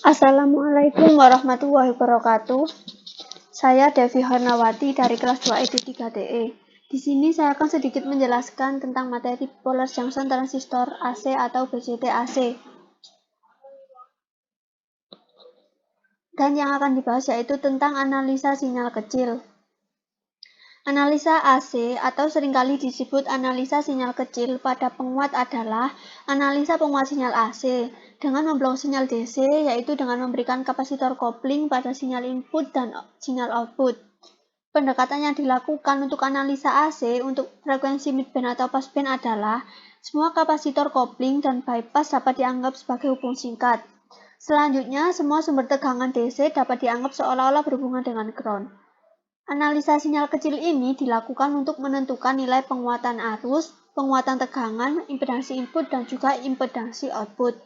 Assalamualaikum warahmatullahi wabarakatuh. Saya Devi Hornawati dari kelas 2 ED3DE. Di sini saya akan sedikit menjelaskan tentang materi Polar Junction Transistor AC atau BJT AC. Dan yang akan dibahas yaitu tentang analisa sinyal kecil. Analisa AC atau seringkali disebut analisa sinyal kecil pada penguat adalah analisa penguat sinyal AC dengan memblok sinyal DC, yaitu dengan memberikan kapasitor kopling pada sinyal input dan sinyal output. Pendekatan yang dilakukan untuk analisa AC untuk frekuensi midband atau passband adalah semua kapasitor kopling dan bypass dapat dianggap sebagai hubung singkat. Selanjutnya, semua sumber tegangan DC dapat dianggap seolah-olah berhubungan dengan ground. Analisa sinyal kecil ini dilakukan untuk menentukan nilai penguatan arus, penguatan tegangan, impedansi input, dan juga impedansi output.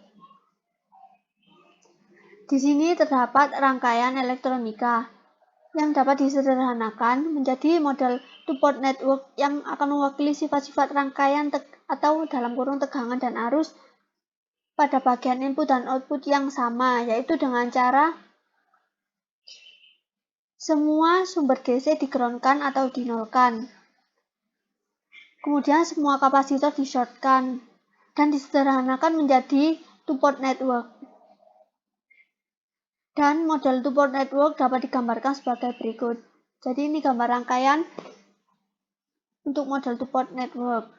Di sini terdapat rangkaian elektronika yang dapat disederhanakan menjadi model two-port network yang akan mewakili sifat-sifat rangkaian atau dalam kurung tegangan dan arus pada bagian input dan output yang sama, yaitu dengan cara semua sumber DC di-groundkan atau dinolkan. Kemudian semua kapasitor di-shortkan dan disederhanakan menjadi two-port network. Dan model two-port network dapat digambarkan sebagai berikut. Jadi ini gambar rangkaian untuk model two-port network.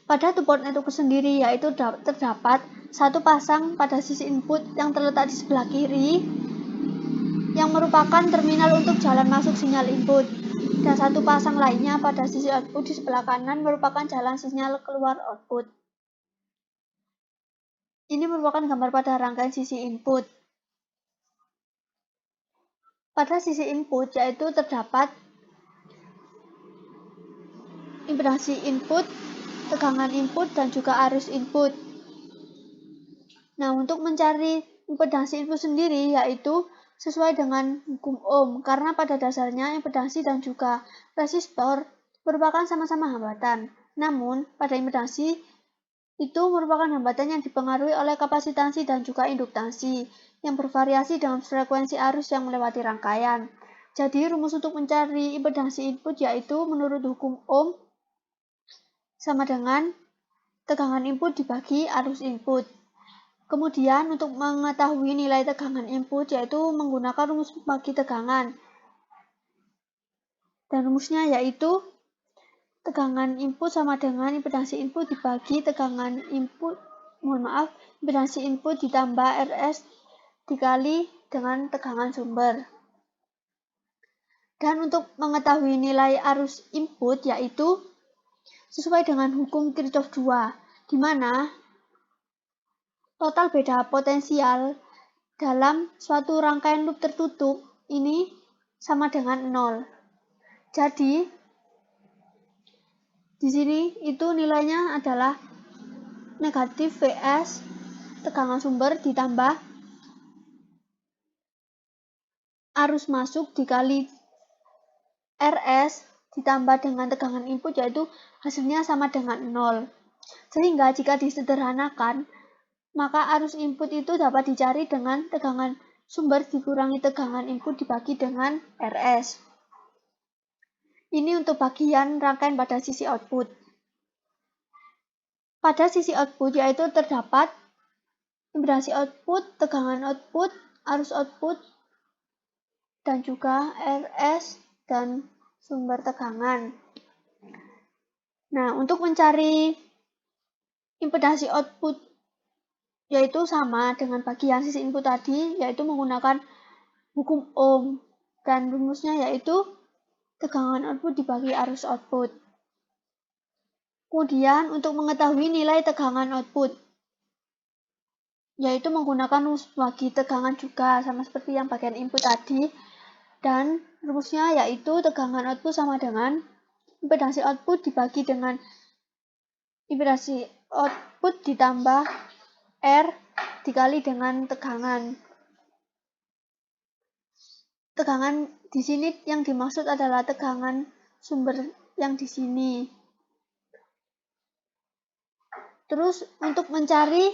Pada two-port network sendiri yaitu terdapat satu pasang pada sisi input yang terletak di sebelah kiri yang merupakan terminal untuk jalan masuk sinyal input, dan satu pasang lainnya pada sisi output di sebelah kanan merupakan jalan sinyal keluar output. Ini merupakan gambar pada rangkaian sisi input. Pada sisi input yaitu terdapat impedansi input, tegangan input, dan juga arus input. Nah, untuk mencari impedansi input sendiri yaitu sesuai dengan hukum Ohm, karena pada dasarnya impedansi dan juga resistor merupakan sama-sama hambatan. Namun, pada impedansi itu merupakan hambatan yang dipengaruhi oleh kapasitansi dan juga induktansi yang bervariasi dengan frekuensi arus yang melewati rangkaian. Jadi, rumus untuk mencari impedansi input yaitu menurut hukum Ohm sama dengan tegangan input dibagi arus input. Kemudian untuk mengetahui nilai tegangan input yaitu menggunakan rumus pembagi tegangan. Dan rumusnya yaitu tegangan input sama dengan impedansi input dibagi tegangan input, impedansi input ditambah RS dikali dengan tegangan sumber. Dan untuk mengetahui nilai arus input yaitu sesuai dengan hukum Kirchhoff 2, di mana total beda potensial dalam suatu rangkaian loop tertutup ini sama dengan 0. Jadi, di sini itu nilainya adalah negatif Vs tegangan sumber ditambah arus masuk dikali Rs ditambah dengan tegangan input, yaitu hasilnya sama dengan 0. Sehingga jika disederhanakan, maka arus input itu dapat dicari dengan tegangan sumber dikurangi tegangan input dibagi dengan Rs. Ini untuk bagian rangkaian pada sisi output. Pada sisi output yaitu terdapat impedansi output, tegangan output, arus output, dan juga Rs dan sumber tegangan. Nah, untuk mencari impedansi output yaitu sama dengan bagian sisi input tadi, yaitu menggunakan hukum Ohm, dan rumusnya yaitu tegangan output dibagi arus output. Kemudian untuk mengetahui nilai tegangan output yaitu menggunakan rumus bagi tegangan juga sama seperti yang bagian input tadi, dan rumusnya yaitu tegangan output sama dengan impedansi output dibagi dengan impedansi output ditambah R dikali dengan tegangan. Tegangan di sini yang dimaksud adalah tegangan sumber yang di sini. Terus untuk mencari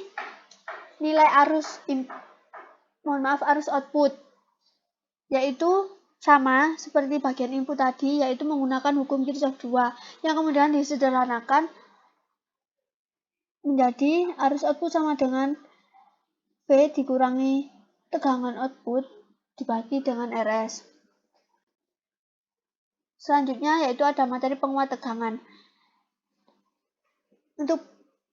nilai arus output, yaitu sama seperti bagian input tadi, yaitu menggunakan hukum Kirchhoff 2 yang kemudian disederhanakan menjadi arus output sama dengan V dikurangi tegangan output dibagi dengan RS. Selanjutnya yaitu ada materi penguat tegangan. Untuk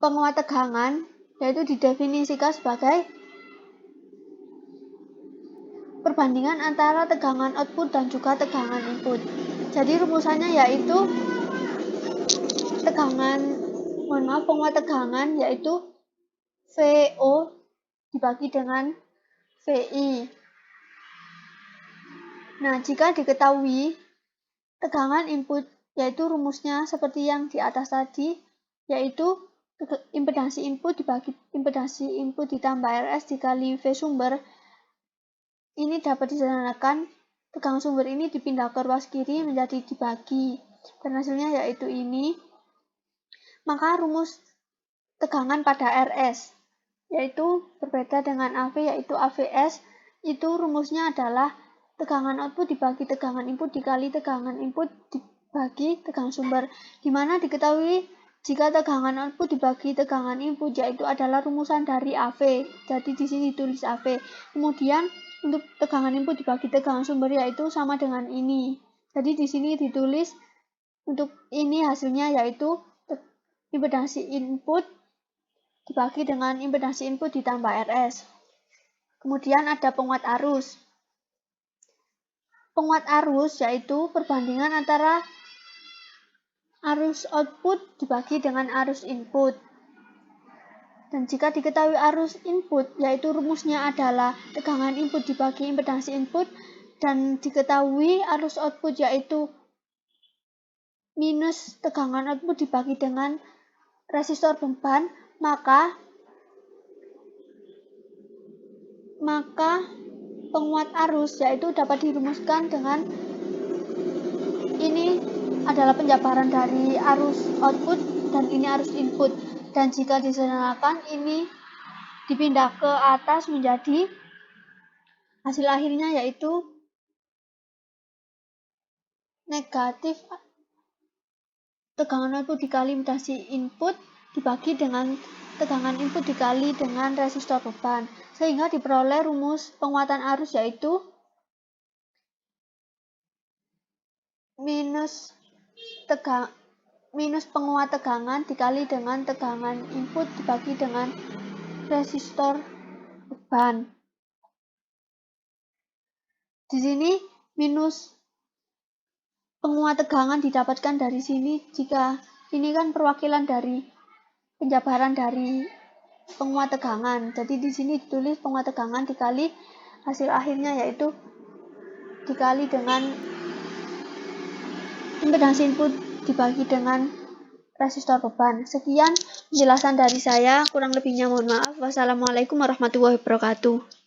penguat tegangan yaitu didefinisikan sebagai perbandingan antara tegangan output dan juga tegangan input. Jadi rumusannya yaitu penguat tegangan yaitu VO dibagi dengan VI. Nah, jika diketahui tegangan input yaitu rumusnya seperti yang di atas tadi, yaitu impedansi input dibagi impedansi input ditambah RS dikali V sumber. Ini dapat disederhanakan, tegangan sumber ini dipindah ke ruas kiri menjadi dibagi, dan hasilnya yaitu ini. Maka rumus tegangan pada RS yaitu berbeda dengan AV, yaitu AVS, itu rumusnya adalah tegangan output dibagi tegangan input dikali tegangan input dibagi tegangan sumber, di mana diketahui jika tegangan output dibagi tegangan input yaitu adalah rumusan dari AV. Jadi di sini ditulis AV. Kemudian untuk tegangan input dibagi tegangan sumber yaitu sama dengan ini. Jadi di sini ditulis untuk ini hasilnya yaitu impedansi input dibagi dengan impedansi input ditambah RS. Kemudian ada penguat arus. Penguat arus yaitu perbandingan antara arus output dibagi dengan arus input. Dan jika diketahui arus input, yaitu rumusnya adalah tegangan input dibagi impedansi input, dan diketahui arus output yaitu minus tegangan output dibagi dengan resistor beban, maka penguat arus yaitu dapat dirumuskan dengan ini adalah penjabaran dari arus output dan ini arus input, dan jika disederhanakan ini dipindah ke atas menjadi hasil akhirnya yaitu negatif tegangan output dikali impedansi input dibagi dengan tegangan input dikali dengan resistor beban, sehingga diperoleh rumus penguatan arus yaitu minus penguat tegangan dikali dengan tegangan input dibagi dengan resistor beban. Di sini minus penguat tegangan didapatkan dari sini, jika ini kan perwakilan dari penjabaran dari penguat tegangan. Jadi di sini ditulis penguat tegangan dikali hasil akhirnya yaitu dikali dengan impedansi input dibagi dengan resistor beban. Sekian penjelasan dari saya, kurang lebihnya mohon maaf. Wassalamualaikum warahmatullahi wabarakatuh.